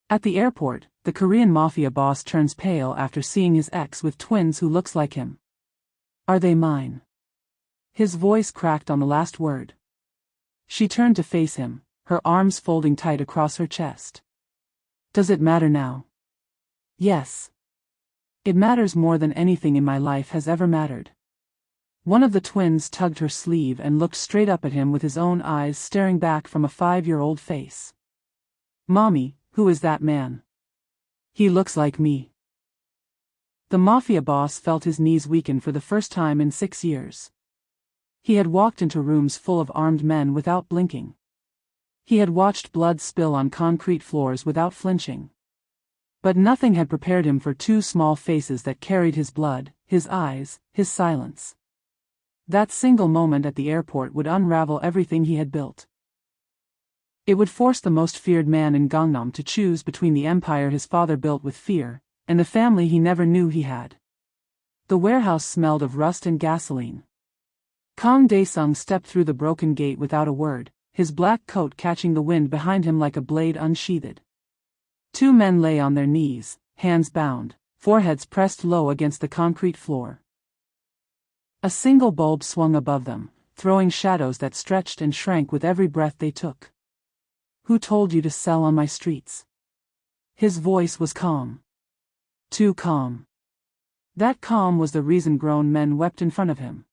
At the airport, the Korean Mafia boss turns pale after seeing his ex with twins who looks like him. Are they mine? His voice cracked on the last word. She turned to face him, her arms folding tight across her chest. Does it matter now? Yes. It matters more than anything in my life has ever mattered. One of the twins tugged her sleeve and looked straight up at him with his own eyes staring back from a 5-year-old face. Mommy, who is that man? He looks like me. The Mafia boss felt his knees weaken for the first time in 6 years. He had walked into rooms full of armed men without blinking. He had watched blood spill on concrete floors without flinching. But nothing had prepared him for 2 small faces that carried his blood, his eyes, his silence. That single moment at the airport would unravel everything he had built. It would force the most feared man in Gangnam to choose between the empire his father built with fear, and the family he never knew he had. The warehouse smelled of rust and gasoline. Kang Dae-Sung stepped through the broken gate without a word, his black coat catching the wind behind him like a blade unsheathed. 2 men lay on their knees, hands bound, foreheads pressed low against the concrete floor. A single bulb swung above them, throwing shadows that stretched and shrank with every breath they took. Who told you to sell on my streets? His voice was calm. Too calm. That calm was the reason grown men wept in front of him.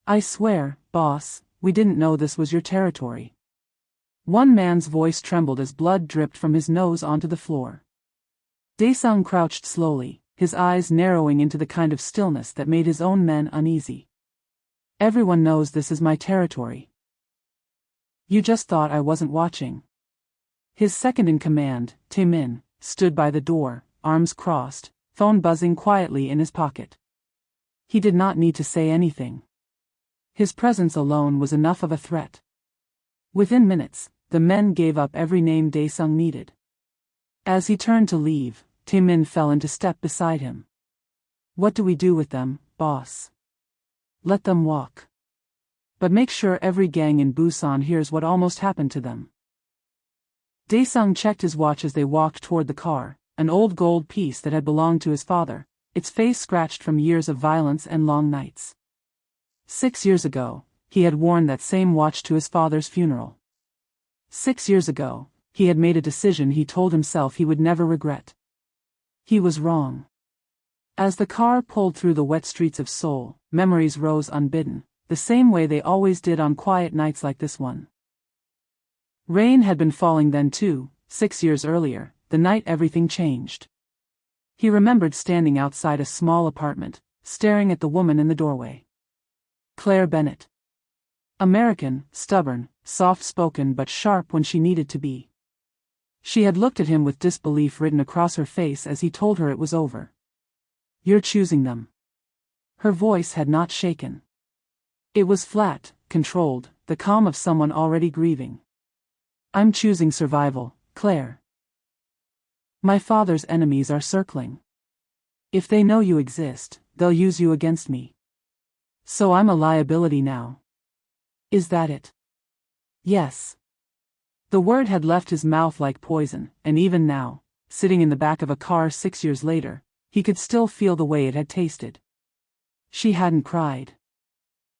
I swear, boss, we didn't know this was your territory. One man's voice trembled as blood dripped from his nose onto the floor. Dae-Sung crouched slowly, his eyes narrowing into the kind of stillness that made his own men uneasy. Everyone knows this is my territory. You just thought I wasn't watching. His second-in-command, Tae-min, stood by the door, arms crossed, phone buzzing quietly in his pocket. He did not need to say anything. His presence alone was enough of a threat. Within minutes, the men gave up every name Dae-Sung needed. As he turned to leave, Tae-min fell into step beside him. What do we do with them, boss? Let them walk. But make sure every gang in Busan hears what almost happened to them. Dae-Sung checked his watch as they walked toward the car, an old gold piece that had belonged to his father, its face scratched from years of violence and long nights. 6 years ago, he had worn that same watch to his father's funeral. 6 years ago, he had made a decision he told himself he would never regret. He was wrong. As the car pulled through the wet streets of Seoul, memories rose unbidden, the same way they always did on quiet nights like this one. Rain had been falling then too, 6 years earlier, the night everything changed. He remembered standing outside a small apartment, staring at the woman in the doorway. Claire Bennett. American, stubborn, soft-spoken but sharp when she needed to be. She had looked at him with disbelief written across her face as he told her it was over. You're choosing them. Her voice had not shaken. It was flat, controlled, the calm of someone already grieving. I'm choosing survival, Claire. My father's enemies are circling. If they know you exist, they'll use you against me. So I'm a liability now. Is that it? Yes. The word had left his mouth like poison, and even now, sitting in the back of a car 6 years later, he could still feel the way it had tasted. She hadn't cried.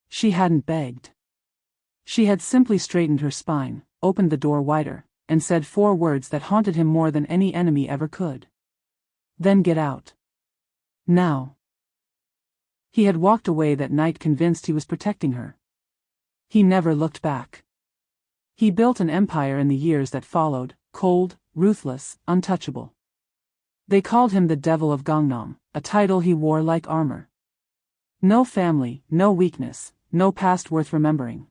She hadn't begged. She had simply straightened her spine, opened the door wider, and said 4 words that haunted him more than any enemy ever could. Then get out. Now. He had walked away that night convinced he was protecting her. He never looked back. He built an empire in the years that followed, cold, ruthless, untouchable. They called him the Devil of Gangnam, a title he wore like armor. No family, no weakness, no past worth remembering.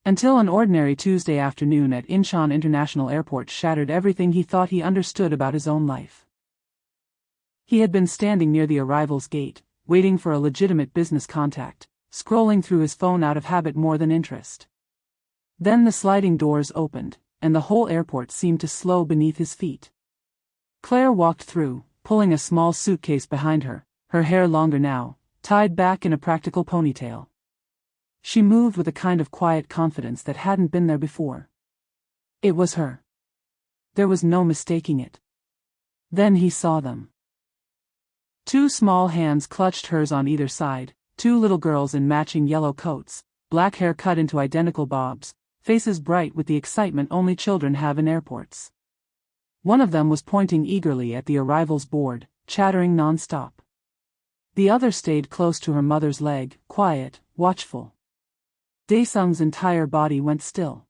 Until an ordinary Tuesday afternoon at Incheon International Airport shattered everything he thought he understood about his own life. He had been standing near the arrivals gate, waiting for a legitimate business contact, scrolling through his phone out of habit more than interest. Then the sliding doors opened, and the whole airport seemed to slow beneath his feet. Claire walked through, pulling a small suitcase behind her, her hair longer now, tied back in a practical ponytail. She moved with a kind of quiet confidence that hadn't been there before. It was her. There was no mistaking it. Then he saw them. Two small hands clutched hers on either side, two little girls in matching yellow coats, black hair cut into identical bobs, faces bright with the excitement only children have in airports. One of them was pointing eagerly at the arrivals board, chattering non-stop. The other stayed close to her mother's leg, quiet, watchful. Dae-Sung's entire body went still.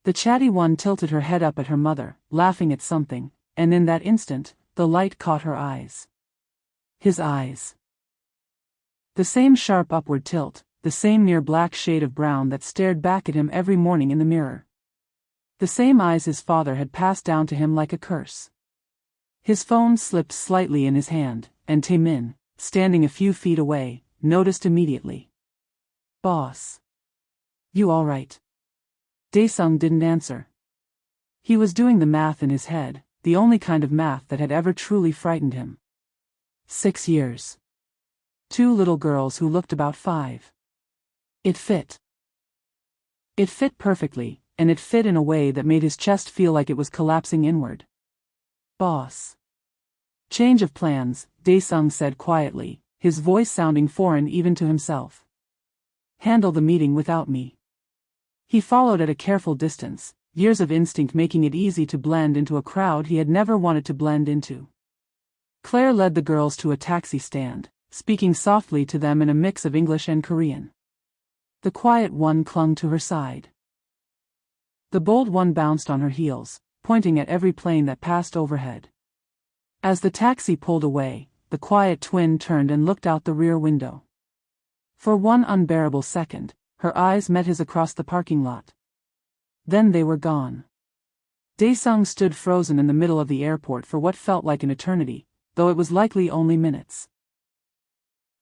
The chatty one tilted her head up at her mother, laughing at something, and in that instant, the light caught her eyes. His eyes. The same sharp upward tilt, the same near black shade of brown that stared back at him every morning in the mirror. The same eyes his father had passed down to him like a curse. His phone slipped slightly in his hand, and Taemin, standing a few feet away, noticed immediately. "Boss. You all right?" Dae-Sung didn't answer. He was doing the math in his head, the only kind of math that had ever truly frightened him. 6 years. 2 little girls who looked about 5. It fit. It fit perfectly, and it fit in a way that made his chest feel like it was collapsing inward. "Boss." "Change of plans," Dae-Sung said quietly, his voice sounding foreign even to himself. "Handle the meeting without me." He followed at a careful distance, years of instinct making it easy to blend into a crowd he had never wanted to blend into. Claire led the girls to a taxi stand, speaking softly to them in a mix of English and Korean. The quiet one clung to her side. The bold one bounced on her heels, pointing at every plane that passed overhead. As the taxi pulled away, the quiet twin turned and looked out the rear window. For one unbearable second, her eyes met his across the parking lot. Then they were gone. Dae-Sung stood frozen in the middle of the airport for what felt like an eternity, though it was likely only minutes.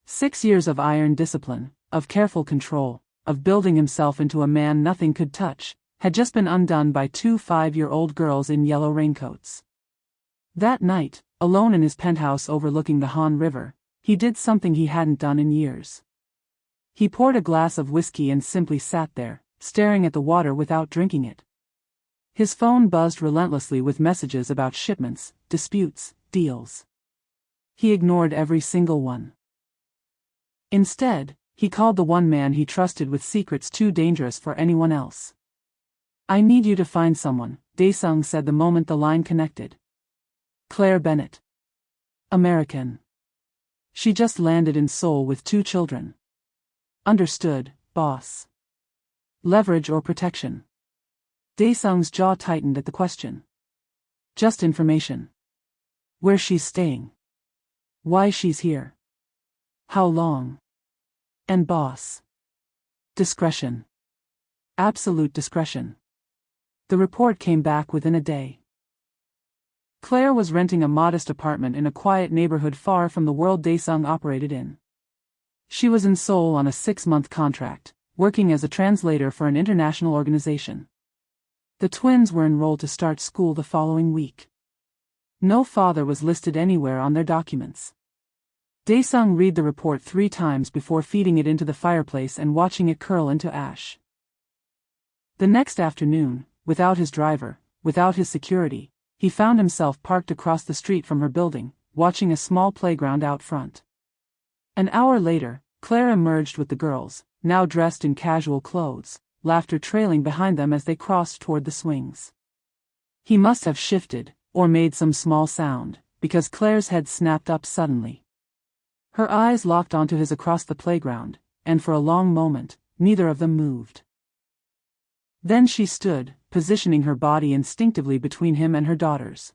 6 years of iron discipline, of careful control, of building himself into a man nothing could touch, had just been undone by 2 5-year-old girls in yellow raincoats. That night, alone in his penthouse overlooking the Han River, he did something he hadn't done in years. He poured a glass of whiskey and simply sat there, staring at the water without drinking it. His phone buzzed relentlessly with messages about shipments, disputes, deals. He ignored every single one. Instead, he called the one man he trusted with secrets too dangerous for anyone else. "I need you to find someone," Dae-Sung said the moment the line connected. "Claire Bennett. American. She just landed in Seoul with 2 children." "Understood, boss." "Leverage or protection?" Dae-Sung's jaw tightened at the question. "Just information. Where she's staying. Why she's here. How long. And boss." "Discretion. Absolute discretion." The report came back within a day. Claire was renting a modest apartment in a quiet neighborhood far from the world Dae-Sung operated in. She was in Seoul on a 6-month contract, working as a translator for an international organization. The twins were enrolled to start school the following week. No father was listed anywhere on their documents. Dae-Sung read the report 3 times before feeding it into the fireplace and watching it curl into ash. The next afternoon, without his driver, without his security, he found himself parked across the street from her building, watching a small playground out front. An hour later, Claire emerged with the girls, now dressed in casual clothes, laughter trailing behind them as they crossed toward the swings. He must have shifted, or made some small sound, because Claire's head snapped up suddenly. Her eyes locked onto his across the playground, and for a long moment, neither of them moved. Then she stood, positioning her body instinctively between him and her daughters.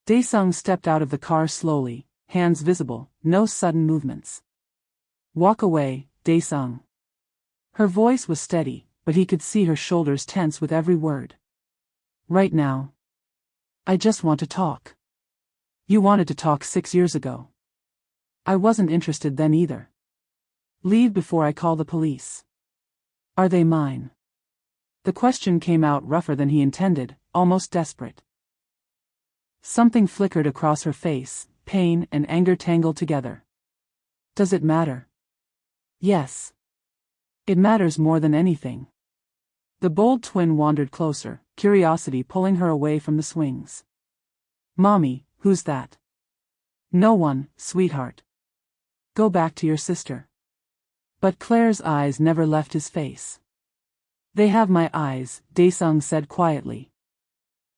Dae-Sung stepped out of the car slowly, hands visible, no sudden movements. "Walk away, Dae-Sung." Her voice was steady, but he could see her shoulders tense with every word. "Right now. I just want to talk. You wanted to talk 6 years ago. I wasn't interested then either. Leave before I call the police." "Are they mine?" The question came out rougher than he intended, almost desperate. Something flickered across her face, pain and anger tangled together. "Does it matter?" "Yes. It matters more than anything." The bold twin wandered closer, curiosity pulling her away from the swings. Mommy, who's that? No one, sweetheart. Go back to your sister. But Claire's eyes never left his face. They have my eyes, Dae-Sung said quietly.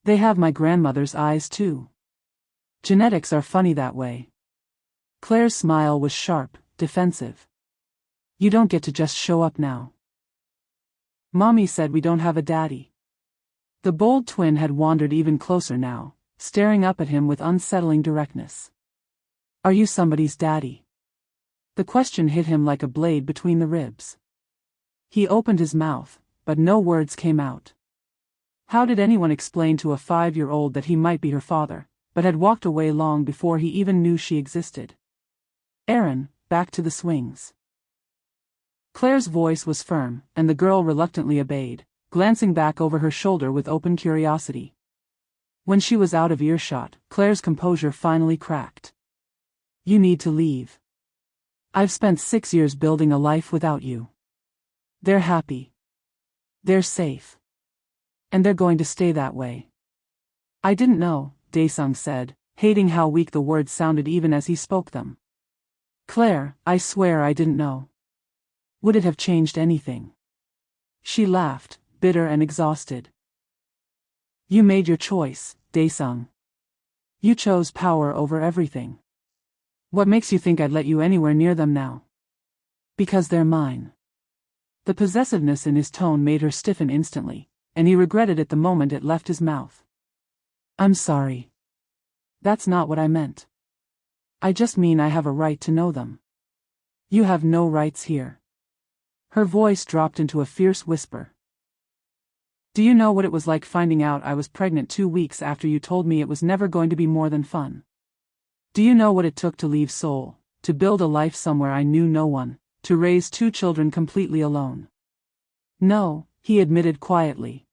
They have my grandmother's eyes too. Genetics are funny that way. Claire's smile was sharp, defensive. You don't get to just show up now. Mommy said we don't have a daddy. The bold twin had wandered even closer now, staring up at him with unsettling directness. Are you somebody's daddy? The question hit him like a blade between the ribs. He opened his mouth, but no words came out. How did anyone explain to a 5-year-old that he might be her father, but had walked away long before he even knew she existed? Aaron, back to the swings. Claire's voice was firm, and the girl reluctantly obeyed, glancing back over her shoulder with open curiosity. When she was out of earshot, Claire's composure finally cracked. You need to leave. I've spent 6 years building a life without you. They're happy. They're safe. And they're going to stay that way. I didn't know, Dae-Sung said, hating how weak the words sounded even as he spoke them. Claire, I swear I didn't know. Would it have changed anything? She laughed, bitter and exhausted. You made your choice, Dae-Sung. You chose power over everything. What makes you think I'd let you anywhere near them now? Because they're mine. The possessiveness in his tone made her stiffen instantly, and he regretted it the moment it left his mouth. I'm sorry. That's not what I meant. I just mean I have a right to know them. You have no rights here. Her voice dropped into a fierce whisper. Do you know what it was like finding out I was pregnant 2 weeks after you told me it was never going to be more than fun? Do you know what it took to leave Seoul, to build a life somewhere I knew no one, to raise 2 children completely alone? No, he admitted quietly.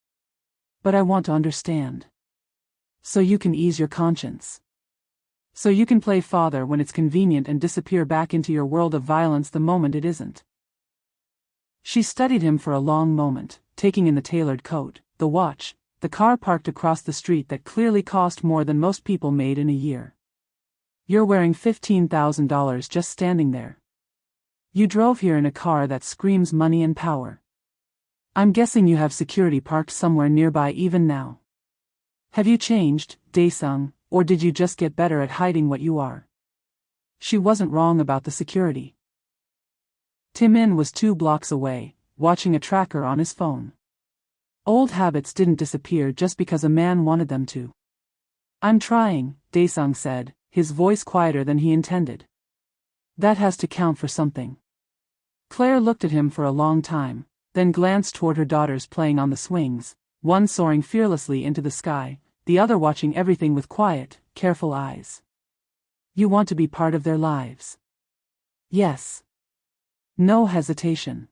But I want to understand. So you can ease your conscience. So you can play father when it's convenient and disappear back into your world of violence the moment it isn't. She studied him for a long moment, taking in the tailored coat, the watch, the car parked across the street that clearly cost more than most people made in a year. You're wearing $15,000 just standing there. You drove here in a car that screams money and power. I'm guessing you have security parked somewhere nearby even now. Have you changed, Dae-Sung, or did you just get better at hiding what you are? She wasn't wrong about the security. Taemin was 2 blocks away, watching a tracker on his phone. Old habits didn't disappear just because a man wanted them to. I'm trying, Dae-Sung said, his voice quieter than he intended. That has to count for something. Claire looked at him for a long time, then glanced toward her daughters playing on the swings, one soaring fearlessly into the sky, the other watching everything with quiet, careful eyes. You want to be part of their lives? Yes. No hesitation.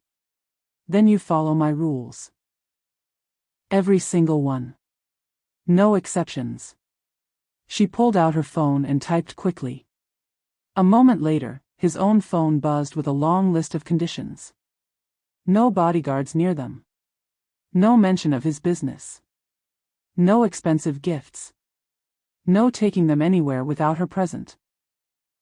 Then you follow my rules. Every single one. No exceptions. She pulled out her phone and typed quickly. A moment later, his own phone buzzed with a long list of conditions. No bodyguards near them. No mention of his business. No expensive gifts. No taking them anywhere without her present.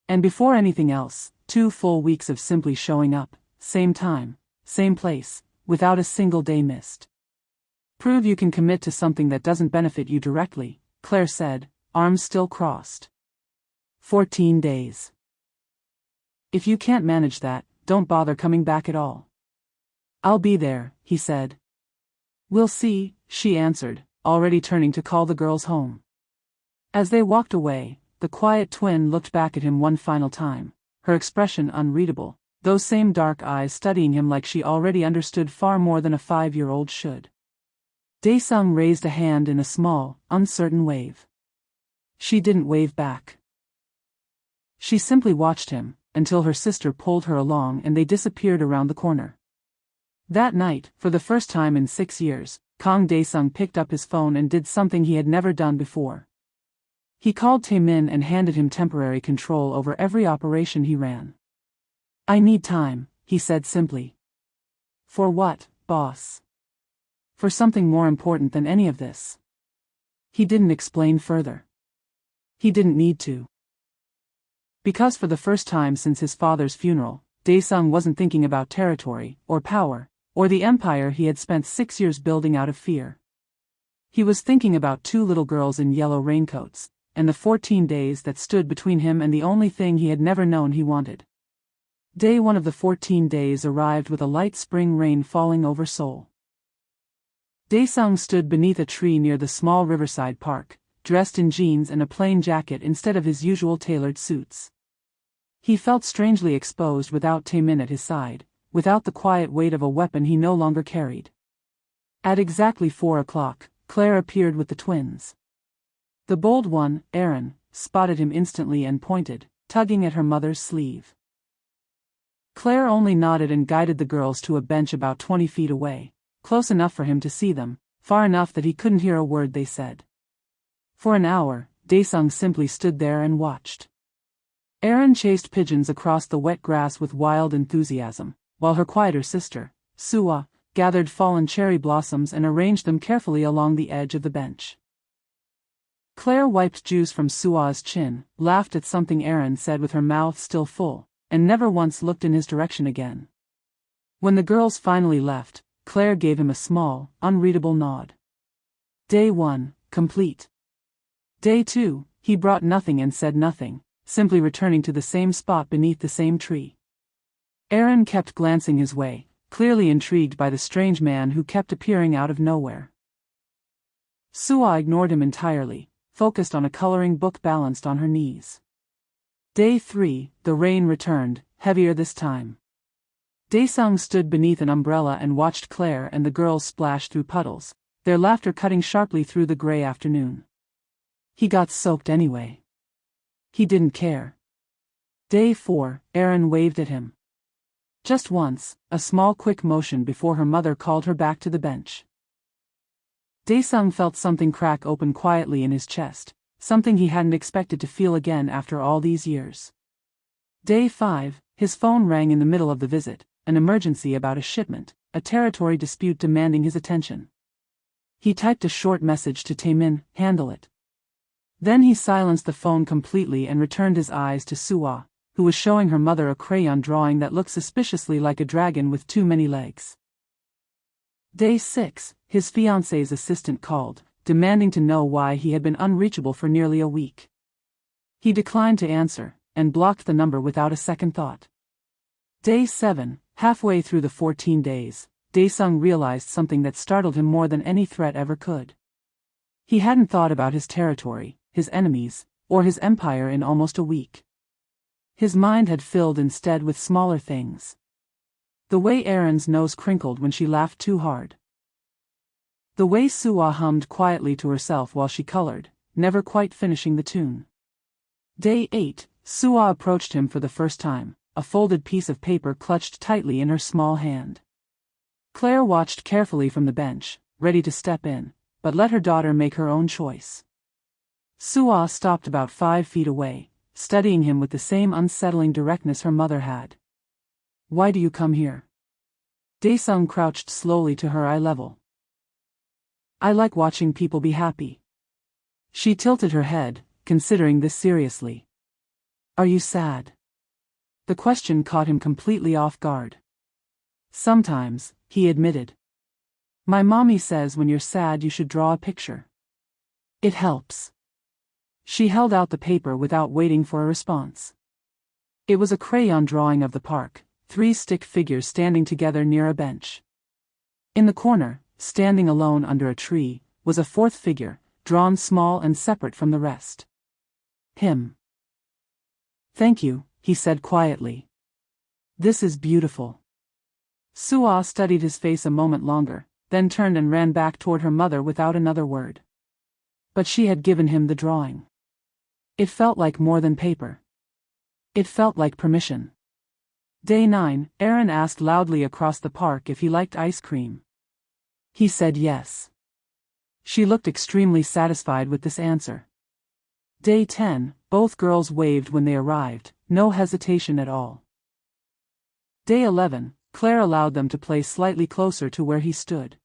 And before anything else, 2 full weeks of simply showing up, same time, same place, without a single day missed. Prove you can commit to something that doesn't benefit you directly, Claire said, arms still crossed. 14 days. If you can't manage that, don't bother coming back at all. I'll be there, he said. We'll see, she answered, already turning to call the girls home. As they walked away, the quiet twin looked back at him one final time, her expression unreadable, those same dark eyes studying him like she already understood far more than a 5-year-old should. Dae-Sung raised a hand in a small, uncertain wave. She didn't wave back. She simply watched him, until her sister pulled her along and they disappeared around the corner. That night, for the first time in 6 years, Kang Dae-Sung picked up his phone and did something he had never done before. He called Taemin and handed him temporary control over every operation he ran. I need time, he said simply. For what, boss? For something more important than any of this. He didn't explain further. He didn't need to. Because for the first time since his father's funeral, Dae-Sung wasn't thinking about territory, or power, or the empire he had spent 6 years building out of fear. He was thinking about 2 little girls in yellow raincoats, and the 14 days that stood between him and the only thing he had never known he wanted. Day 1 of the 14 days arrived with a light spring rain falling over Seoul. Dae-Sung stood beneath a tree near the small riverside park, dressed in jeans and a plain jacket instead of his usual tailored suits. He felt strangely exposed without Taemin at his side, without the quiet weight of a weapon he no longer carried. At exactly 4 o'clock, Claire appeared with the twins. The bold one, Aaron, spotted him instantly and pointed, tugging at her mother's sleeve. Claire only nodded and guided the girls to a bench about 20 feet away, close enough for him to see them, far enough that he couldn't hear a word they said. For an hour, Dae-Sung simply stood there and watched. Aaron chased pigeons across the wet grass with wild enthusiasm, while her quieter sister, Suwa, gathered fallen cherry blossoms and arranged them carefully along the edge of the bench. Claire wiped juice from Suwa's chin, laughed at something Aaron said with her mouth still full, and never once looked in his direction again. When the girls finally left, Claire gave him a small, unreadable nod. Day 1, complete. Day 2, he brought nothing and said nothing, simply returning to the same spot beneath the same tree. Aaron kept glancing his way, clearly intrigued by the strange man who kept appearing out of nowhere. Suwa ignored him entirely, focused on a coloring book balanced on her knees. Day 3, the rain returned, heavier this time. Dae-Sung stood beneath an umbrella and watched Claire and the girls splash through puddles, their laughter cutting sharply through the gray afternoon. He got soaked anyway. He didn't care. Day 4, Aaron waved at him. Just once, a small quick motion before her mother called her back to the bench. Dae-Sung felt something crack open quietly in his chest, something he hadn't expected to feel again after all these years. Day 5, his phone rang in the middle of the visit, an emergency about a shipment, a territory dispute demanding his attention. He typed a short message to Taemin, "Handle it." Then he silenced the phone completely and returned his eyes to Suwa, who was showing her mother a crayon drawing that looked suspiciously like a dragon with too many legs. Day 6, his fiancée's assistant called, demanding to know why he had been unreachable for nearly a week. He declined to answer, and blocked the number without a second thought. Day 7, halfway through the 14 days, Dae-Sung realized something that startled him more than any threat ever could. He hadn't thought about his territory, his enemies, or his empire in almost a week. His mind had filled instead with smaller things. The way Aaron's nose crinkled when she laughed too hard. The way Suwa hummed quietly to herself while she colored, never quite finishing the tune. Day 8, Suwa approached him for the first time, a folded piece of paper clutched tightly in her small hand. Claire watched carefully from the bench, ready to step in, but let her daughter make her own choice. Suwa stopped about 5 feet away, studying him with the same unsettling directness her mother had. "Why do you come here?" Dae-Sung crouched slowly to her eye level. "I like watching people be happy." She tilted her head, considering this seriously. "Are you sad?" The question caught him completely off guard. "Sometimes," he admitted. "My mommy says when you're sad you should draw a picture. It helps." She held out the paper without waiting for a response. It was a crayon drawing of the park, 3 stick figures standing together near a bench. In the corner, standing alone under a tree, was a 4th figure, drawn small and separate from the rest. Him. "Thank you," he said quietly. "This is beautiful." Suwa studied his face a moment longer, then turned and ran back toward her mother without another word. But she had given him the drawing. It felt like more than paper. It felt like permission. Day 9, Aaron asked loudly across the park if he liked ice cream. He said yes. She looked extremely satisfied with this answer. Day 10, both girls waved when they arrived, no hesitation at all. Day 11, Claire allowed them to play slightly closer to where he stood.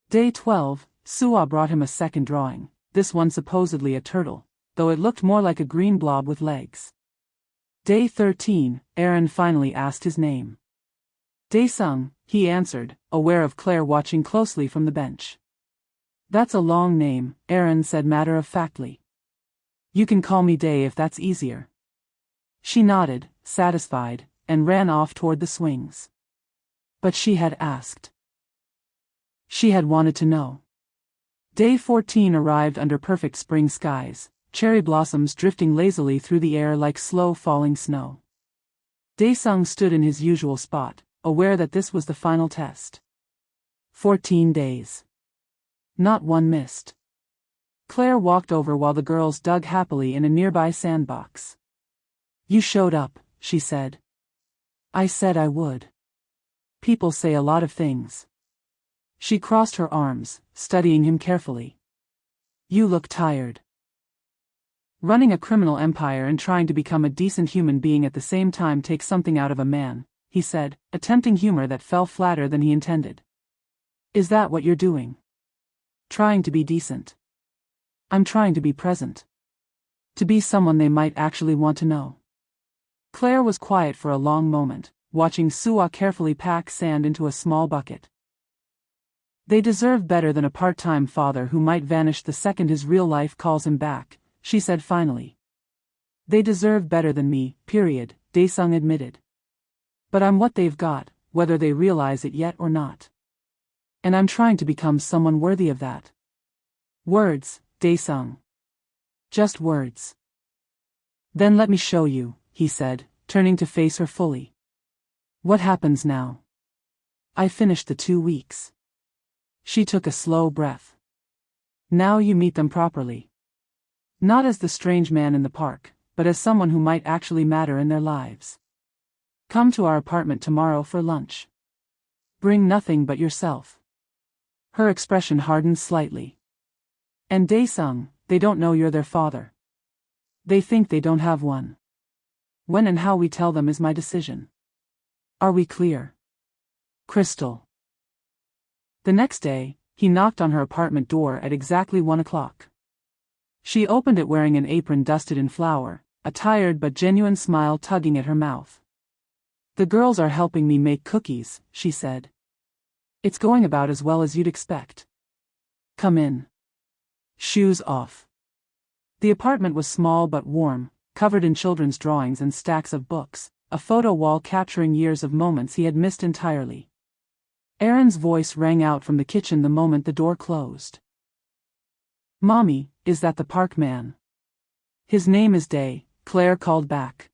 Day 12, Suwa brought him a second drawing, this one supposedly a turtle, though it looked more like a green blob with legs. Day 13, Aaron finally asked his name. Dae-Sung, he answered, aware of Claire watching closely from the bench. That's a long name, Aaron said matter-of-factly. You can call me Dae if that's easier. She nodded, satisfied, and ran off toward the swings. But she had asked. She had wanted to know. Day 14 arrived under perfect spring skies, cherry blossoms drifting lazily through the air like slow-falling snow. Dae-Sung stood in his usual spot, aware that this was the final test. 14 days. Not one missed. Claire walked over while the girls dug happily in a nearby sandbox. You showed up, she said. I said I would. People say a lot of things. She crossed her arms, studying him carefully. You look tired. Running a criminal empire and trying to become a decent human being at the same time takes something out of a man, he said, attempting humor that fell flatter than he intended. Is that what you're doing? Trying to be decent. I'm trying to be present. To be someone they might actually want to know. Claire was quiet for a long moment, watching Suwa carefully pack sand into a small bucket. They deserve better than a part-time father who might vanish the second his real life calls him back, she said finally. They deserve better than me, period, Dae-Sung admitted. But I'm what they've got, whether they realize it yet or not. And I'm trying to become someone worthy of that. Words, Dae-Sung. Just words. Then let me show you, he said, turning to face her fully. What happens now? I finished the 2 weeks. She took a slow breath. Now you meet them properly. Not as the strange man in the park, but as someone who might actually matter in their lives. Come to our apartment tomorrow for lunch. Bring nothing but yourself. Her expression hardened slightly. And Dae-Sung, they don't know you're their father. They think they don't have one. When and how we tell them is my decision. Are we clear? Crystal. The next day, he knocked on her apartment door at exactly 1 o'clock. She opened it wearing an apron dusted in flour, a tired but genuine smile tugging at her mouth. The girls are helping me make cookies, she said. It's going about as well as you'd expect. Come in. Shoes off. The apartment was small but warm, covered in children's drawings and stacks of books, a photo wall capturing years of moments he had missed entirely. Aaron's voice rang out from the kitchen the moment the door closed. Mommy, is that the park man? His name is Dae, Claire called back.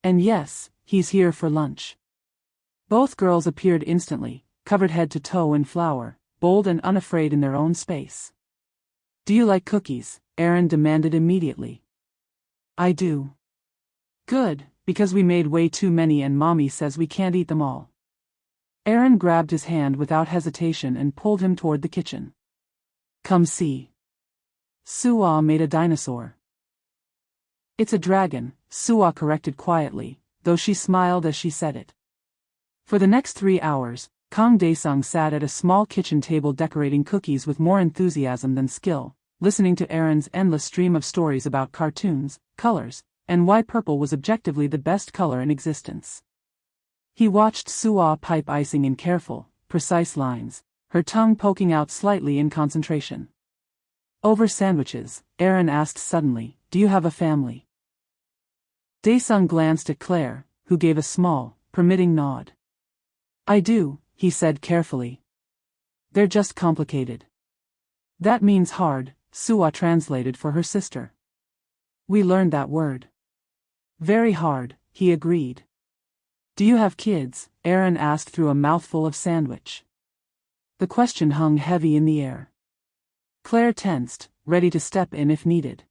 And yes, he's here for lunch. Both girls appeared instantly, covered head to toe in flour, bold and unafraid in their own space. Do you like cookies? Aaron demanded immediately. I do. Good, because we made way too many and Mommy says we can't eat them all. Aaron grabbed his hand without hesitation and pulled him toward the kitchen. Come see. Suwa made a dinosaur. It's a dragon, Suwa corrected quietly, though she smiled as she said it. For the next 3 hours, Kang Dae-Sung sat at a small kitchen table decorating cookies with more enthusiasm than skill, listening to Aaron's endless stream of stories about cartoons, colors, and why purple was objectively the best color in existence. He watched Suwa pipe icing in careful, precise lines, her tongue poking out slightly in concentration. Over sandwiches, Aaron asked suddenly, do you have a family? Dae-Sung glanced at Claire, who gave a small, permitting nod. I do, he said carefully. They're just complicated. That means hard, Suwa translated for her sister. We learned that word. Very hard, he agreed. Do you have kids? Aaron asked through a mouthful of sandwich. The question hung heavy in the air. Claire tensed, ready to step in if needed.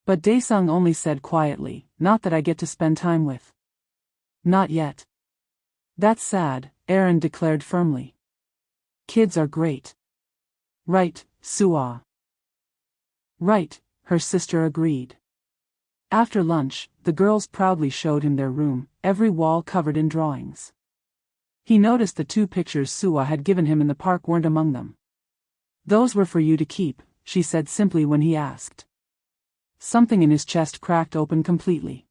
But Dae-Sung only said quietly, not that I get to spend time with. Not yet. That's sad, Aaron declared firmly. Kids are great. Right, Suwa. Right, her sister agreed. After lunch, the girls proudly showed him their room, every wall covered in drawings. He noticed the 2 pictures Suwa had given him in the park weren't among them. Those were for you to keep, she said simply when he asked. Something in his chest cracked open completely.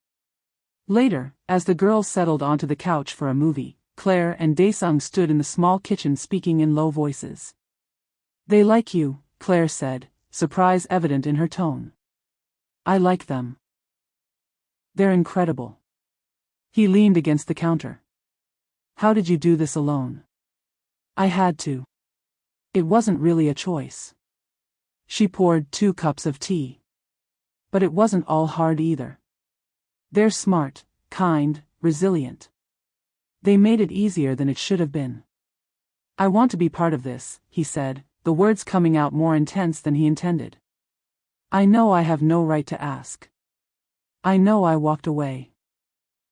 Later, as the girls settled onto the couch for a movie, Claire and Dae-Sung stood in the small kitchen speaking in low voices. They like you, Claire said, surprise evident in her tone. I like them. They're incredible. He leaned against the counter. How did you do this alone? I had to. It wasn't really a choice. She poured 2 cups of tea. But it wasn't all hard either. They're smart, kind, resilient. They made it easier than it should have been. I want to be part of this, he said, the words coming out more intense than he intended. I know I have no right to ask. I know I walked away.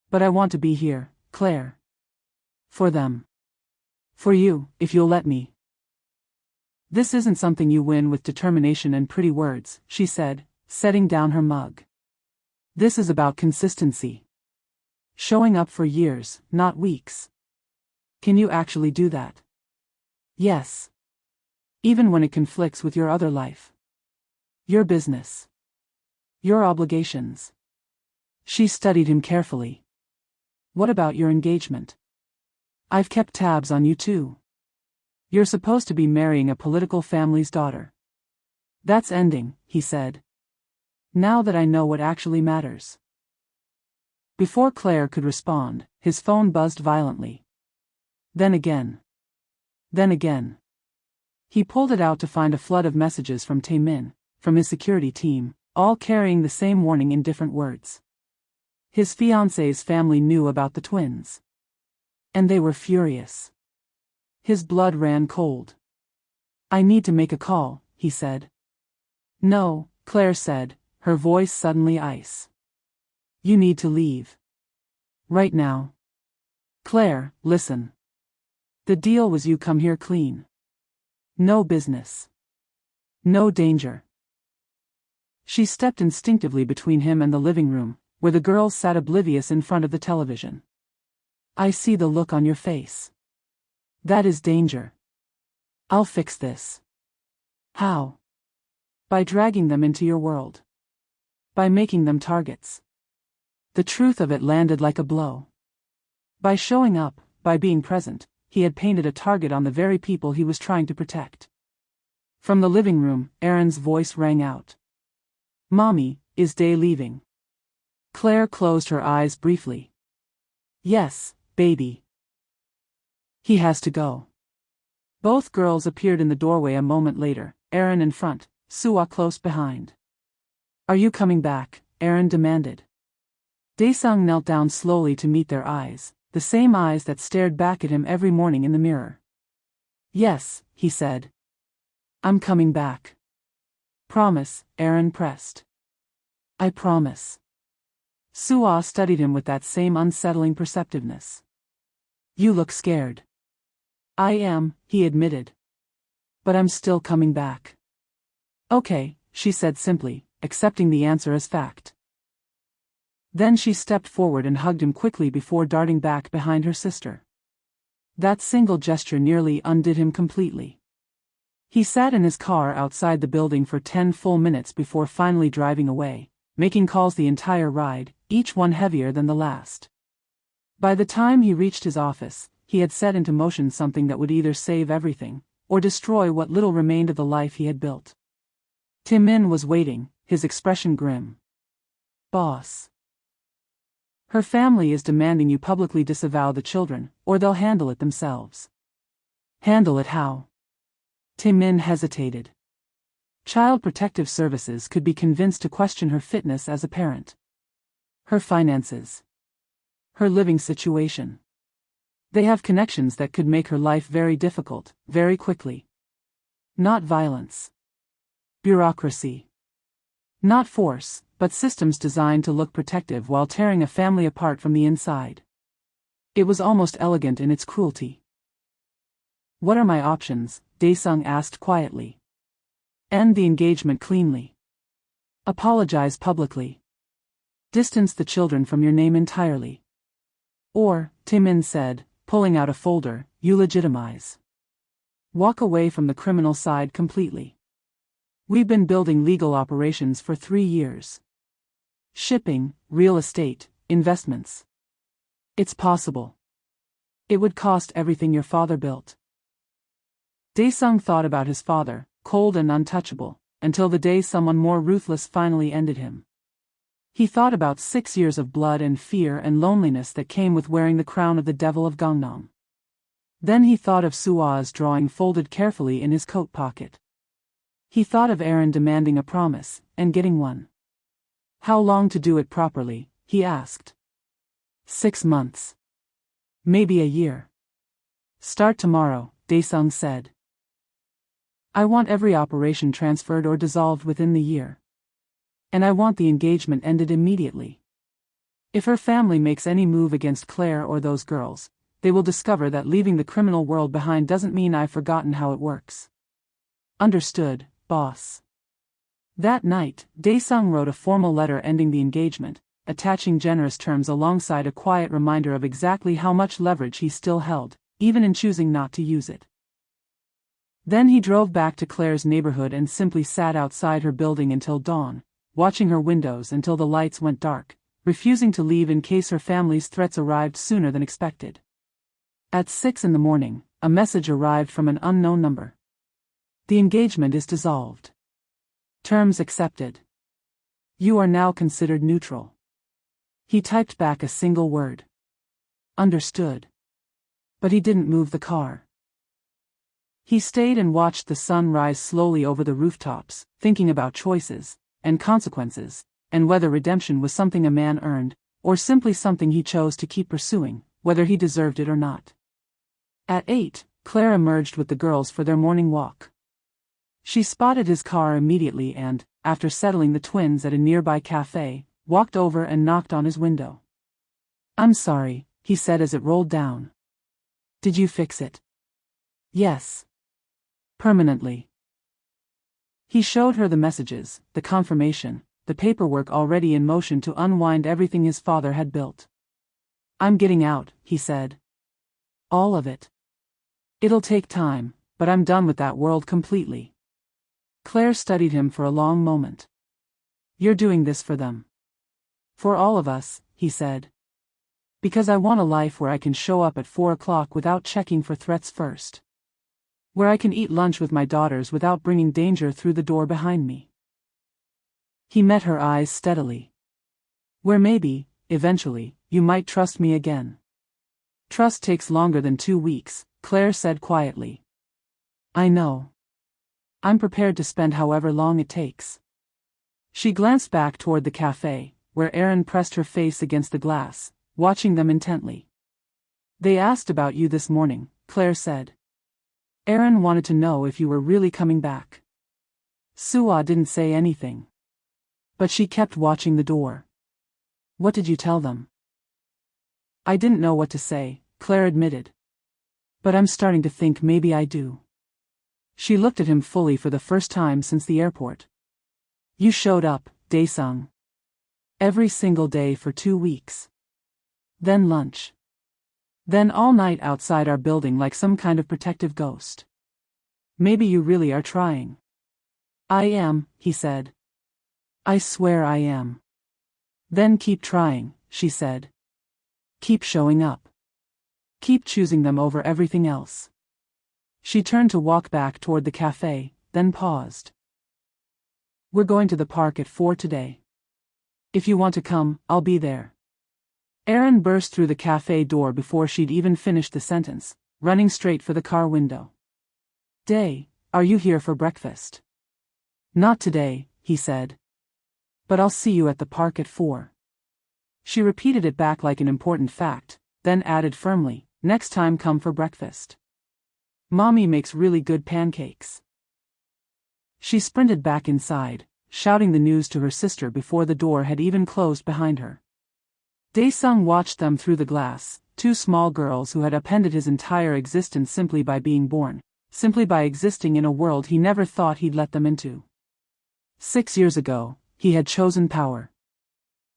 But I want to be here, Claire. For them. For you, if you'll let me. This isn't something you win with determination and pretty words, she said, setting down her mug. This is about consistency. Showing up for years, not weeks. Can you actually do that? Yes. Even when it conflicts with your other life. Your business. Your obligations. She studied him carefully. What about your engagement? I've kept tabs on you too. You're supposed to be marrying a political family's daughter. That's ending, he said. Now that I know what actually matters. Before Claire could respond, his phone buzzed violently. Then again. Then again. He pulled it out to find a flood of messages from Taemin, from his security team, all carrying the same warning in different words. His fiancée's family knew about the twins. And they were furious. His blood ran cold. I need to make a call, he said. No, Claire said, her voice suddenly ice. You need to leave. Right now. Claire, listen. The deal was you come here clean. No business. No danger. She stepped instinctively between him and the living room, where the girls sat oblivious in front of the television. I see the look on your face. That is danger. I'll fix this. How? By dragging them into your world. By making them targets. The truth of it landed like a blow. By showing up, by being present, he had painted a target on the very people he was trying to protect. From the living room, Aaron's voice rang out. Mommy, is Day leaving? Claire closed her eyes briefly. Yes, baby. He has to go. Both girls appeared in the doorway a moment later, Aaron in front, Suwa close behind. Are you coming back? Aaron demanded. Dae-Sung knelt down slowly to meet their eyes, the same eyes that stared back at him every morning in the mirror. Yes, he said. I'm coming back. Promise, Aaron pressed. I promise. Suwa studied him with that same unsettling perceptiveness. You look scared. I am, he admitted. But I'm still coming back. Okay, she said simply, accepting the answer as fact. Then she stepped forward and hugged him quickly before darting back behind her sister. That single gesture nearly undid him completely. He sat in his car outside the building for 10 full minutes before finally driving away, making calls the entire ride, each one heavier than the last. By the time he reached his office, he had set into motion something that would either save everything, or destroy what little remained of the life he had built. Taemin was waiting, his expression grim. Boss. Her family is demanding you publicly disavow the children, or they'll handle it themselves. Handle it how? Taemin hesitated. Child Protective Services could be convinced to question her fitness as a parent. Her finances. Her living situation. They have connections that could make her life very difficult, very quickly. Not violence. Bureaucracy. Not force, but systems designed to look protective while tearing a family apart from the inside. It was almost elegant in its cruelty. What are my options? Dae-Sung asked quietly. End the engagement cleanly. Apologize publicly. Distance the children from your name entirely. Or, Taemin said, pulling out a folder, you legitimize. Walk away from the criminal side completely. We've been building legal operations for 3 years. Shipping, real estate, investments. It's possible. It would cost everything your father built. Dae-Sung thought about his father, cold and untouchable, until the day someone more ruthless finally ended him. He thought about 6 years of blood and fear and loneliness that came with wearing the crown of the devil of Gangnam. Then he thought of Sua's drawing folded carefully in his coat pocket. He thought of Aaron demanding a promise, and getting one. How long to do it properly, he asked. 6 months. Maybe a year. Start tomorrow, Dae-Sung said. I want every operation transferred or dissolved within the year. And I want the engagement ended immediately. If her family makes any move against Claire or those girls, they will discover that leaving the criminal world behind doesn't mean I've forgotten how it works. Understood, boss. That night, Dae-Sung wrote a formal letter ending the engagement, attaching generous terms alongside a quiet reminder of exactly how much leverage he still held, even in choosing not to use it. Then he drove back to Claire's neighborhood and simply sat outside her building until dawn, watching her windows until the lights went dark, refusing to leave in case her family's threats arrived sooner than expected. At 6 a.m, a message arrived from an unknown number. The engagement is dissolved. Terms accepted. You are now considered neutral. He typed back a single word. Understood. But he didn't move the car. He stayed and watched the sun rise slowly over the rooftops, thinking about choices, and consequences, and whether redemption was something a man earned, or simply something he chose to keep pursuing, whether he deserved it or not. At 8, Claire emerged with the girls for their morning walk. She spotted his car immediately and, after settling the twins at a nearby cafe, walked over and knocked on his window. I'm sorry, he said as it rolled down. Did you fix it? Yes. Permanently. He showed her the messages, the confirmation, the paperwork already in motion to unwind everything his father had built. I'm getting out, he said. All of it. It'll take time, but I'm done with that world completely. Claire studied him for a long moment. You're doing this for them. For all of us, he said. Because I want a life where I can show up at 4 o'clock without checking for threats first. Where I can eat lunch with my daughters without bringing danger through the door behind me. He met her eyes steadily. Where maybe, eventually, you might trust me again. Trust takes longer than 2 weeks, Claire said quietly. I know. I'm prepared to spend however long it takes. She glanced back toward the cafe, where Erin pressed her face against the glass, watching them intently. They asked about you this morning, Claire said. Erin wanted to know if you were really coming back. Sua didn't say anything. But she kept watching the door. What did you tell them? I didn't know what to say, Claire admitted. But I'm starting to think maybe I do. She looked at him fully for the first time since the airport. You showed up, Dae-Sung. Every single day for 2 weeks. Then lunch. Then all night outside our building like some kind of protective ghost. Maybe you really are trying. I am, he said. I swear I am. Then keep trying, she said. Keep showing up. Keep choosing them over everything else. She turned to walk back toward the cafe, then paused. We're going to the park at 4 today. If you want to come, I'll be there. Erin burst through the cafe door before she'd even finished the sentence, running straight for the car window. Dae, are you here for breakfast? Not today, he said. But I'll see you at the park at 4. She repeated it back like an important fact, then added firmly, next time come for breakfast. Mommy makes really good pancakes. She sprinted back inside, shouting the news to her sister before the door had even closed behind her. Dae-Sung watched them through the glass, 2 small girls who had upended his entire existence simply by being born, simply by existing in a world he never thought he'd let them into. 6 years ago, he had chosen power.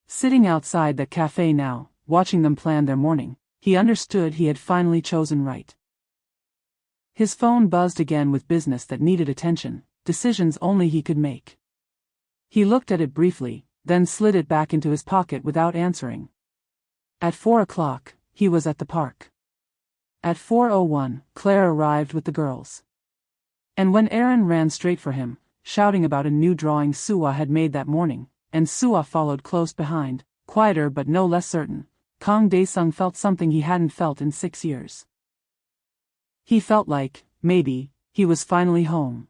Sitting outside that cafe now, watching them plan their morning, he understood he had finally chosen right. His phone buzzed again with business that needed attention, decisions only he could make. He looked at it briefly, then slid it back into his pocket without answering. At 4 o'clock, he was at the park. At 4:01, Claire arrived with the girls. And when Aaron ran straight for him, shouting about a new drawing Suwa had made that morning, and Suwa followed close behind, quieter but no less certain, Kang Dae-Sung felt something he hadn't felt in 6 years. He felt like, maybe, he was finally home.